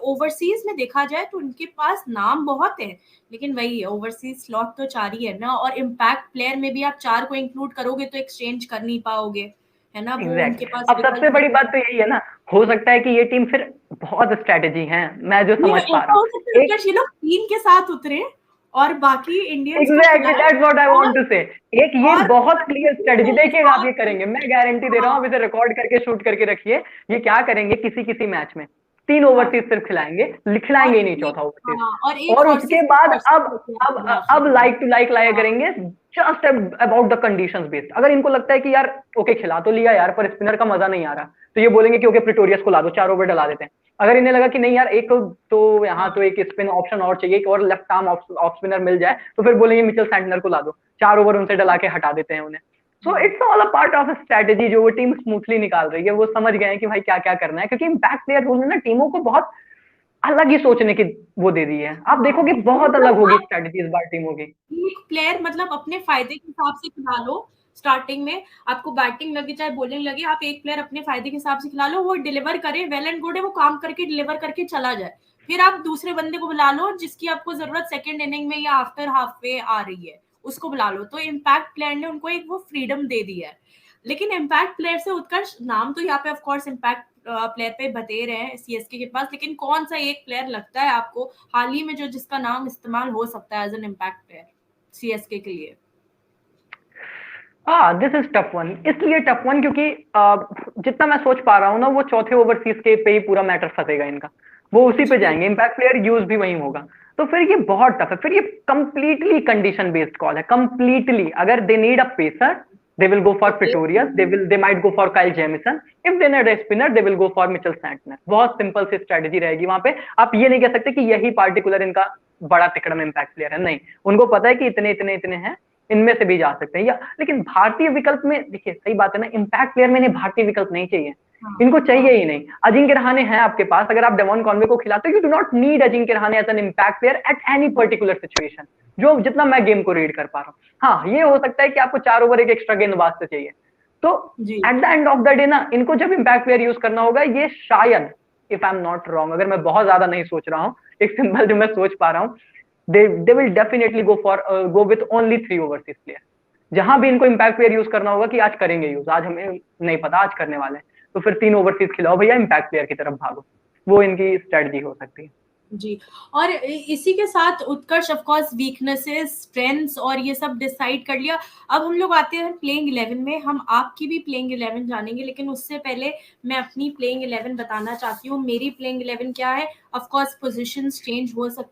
Overseas में देखा जाए तो उनके पास नाम बहुत है, लेकिन वही है, ओवरसीज स्लॉट तो 4 ही है ना, और इम्पैक्ट प्लेयर में भी आप 4 को इंक्लूड करोगे तो एक्सचेंज कर नहीं पाओगे, है ना, वो एग्जैक्ट। उनके पास अब सबसे विकल्प बड़ी नहीं बात है। तो यही है ना, हो सकता है कि ये टीम फिर बहुत स्ट्रेटेजी है, मैं जो ये समझ पा ऐसा रहा हो सकता है हूँ एक। उत्कर्ष, ये लोग टीम के साथ उतरे और बाकी इंडियंस को एग्जैक्टली, खिलाए, दैट्स व्हाट आई वांट और टू से। एक ये और बहुत क्लियर स्ट्रेटेजी, कंटिन्यू देखिएगा आप साथ। ये करेंगे, मैं गारंटी दे रहा हूँ, आप हाँ इसे रिकॉर्ड करके शूट करके रखिए। ये क्या करेंगे, किसी किसी मैच में 3 हाँ, ओवरसीज सिर्फ खिलाएंगे, और खिलाएंगे ही नहीं एक, चौथा ओवरसीज। हाँ, और एक और हॉर्सेस उसके पे बाद हॉर्सेस अब होते हैं पूरा अब आखिरी में। लाइक टू लाइक लाया हाँ करेंगे, just about the conditions based. अगर इनको लगता है कि यार ओके खिला तो लिया यार, पर स्पिनर का मजा नहीं आ रहा, तो ये बोलेंगे कि ओके प्रिटोरियस को ला दो, 4 ओवर डला देते हैं। अगर इन्हें लगा कि नहीं यार, एक तो यहाँ तो हाँ एक स्पिन ऑप्शन और चाहिए, एक और लेफ्ट आर्म ऑफ स्पिनर मिल जाए, तो फिर बोलेंगे मिचेल सैंटनर को ला दो, 4 ओवर उनसे डला के हटा देते हैं उन्हें। सो हाँ it's all a part of strategy जो वो टीम स्मूथली निकाल रही है। वो समझ गए हैं कि भाई क्या क्या करना है, क्योंकि इम्पैक्ट प्लेयर रूल ने ना टीमों को बहुत अलग ही सोचने की वो दे दी है। आप हाँ, देखोगे बहुत अलग मतलब होगी आप स्ट्रेटेजी इस बार टीमों की। एक प्लेयर मतलब अपने फायदे के हिसाब से खिला लो, स्टार्टिंग में आपको बैटिंग लगे चाहे बॉलिंग लगे, आप एक प्लेयर अपने फायदे के हिसाब से खिला लो, वो डिलीवर करे, वेल एंड गुड है, वो काम करके डिलीवर करके चला जाए, फिर आप दूसरे बंदे को बुला लो जिसकी आपको जरूरत सेकंड इनिंग में या आफ्टर हाफ वे आ रही है, उसको बुला लो। तो इम्पैक्ट प्लेयर ने उनको एक वो फ्रीडम दे दी है। लेकिन इम्पैक्ट प्लेयर से उत्कर्ष नाम तो यहाँ पे ऑफ कोर्स इम्पैक्ट प्लेयर पे बते रहे हैं सीएसके के पास, लेकिन कौन सा एक प्लेयर लगता है आपको हाल ही में जो जिसका नाम इस्तेमाल हो सकता है as an impact player CSK के लिए? हाँ, दिस इज टफ वन। इसलिए टफ वन क्योंकि जितना मैं सोच पा रहा हूँ ना, वो चौथे ओवरसीज के पे ही पूरा मैटर फंसेगा इनका। वो उसी पे जी जाएंगे, इम्पैक्ट प्लेयर यूज भी वही होगा। तो फिर ये बहुत टफ है, फिर ये कंप्लीटली कंडीशन बेस्ड कॉल है, कंप्लीटली। अगर they need a pacer, they will go for okay. Pretorius, they might go for Kyle Jameson. If they need a spinner, they will go for Mitchell Santner. बहुत simple सी strategy रहेगी वहां पे। आप ये नहीं कह सकते कि यही पार्टिकुलर इनका बड़ा तिकड़म इम्पैक्ट प्लेयर है, नहीं। उनको पता है कि इतने इतने इतने हैं, इनमें से भी जा सकते हैं। या लेकिन भारतीय विकल्प में देखिए, सही बात है ना, इम्पैक्ट प्लेयर में इन्हें भारतीय विकल्प नहीं चाहिए, हाँ इनको हाँ चाहिए ही नहीं। अजिंक्य रहाणे हैं आपके पास, अगर आप डेवॉन कॉनवे को खिलाते हो, you do not need Ajinkya Rahane as an impact player at any particular situation, जो जितना मैं गेम को रीड कर पा रहा हूँ। हाँ, ये हो सकता है कि आपको 4 ओवर एक एक्स्ट्रा गेंदबाज से चाहिए, तो जी at the end of the day ना, इनको जब इम्पैक्ट प्लेयर यूज करना होगा, ये शायद, if I am not wrong, अगर मैं बहुत ज्यादा नहीं सोच रहा हूँ, एक सिंपल जो मैं सोच पा रहा हूँ, they will definitely go with only 3 overseas player। जहां भी इनको इम्पैक्ट प्लेयर यूज करना होगा कि आज करेंगे यूज, आज हमें नहीं पता आज करने वाले हैं, तो फिर 3 ओवरसीज खिलाओ भैया, इम्पैक्ट प्लेयर की तरफ भागो। वो इनकी स्ट्रेटजी हो सकती है। जी। और इसी के साथ उत्कर्ष ऑफ कोर्स वीकनेसेस स्ट्रेंथ्स और ये सब डिसाइड कर लिया। अब हम लोग आते हैं प्लेइंग 11 में, हम आपकी भी प्लेइंग 11 जानेंगे, लेकिन उससे पहले मैं अपनी प्लेइंग 11 बताना चाहती हूँ। मेरी प्लेइंग 11 क्या है? ऑफ कोर्स पोजीशंस चेंज हो सकती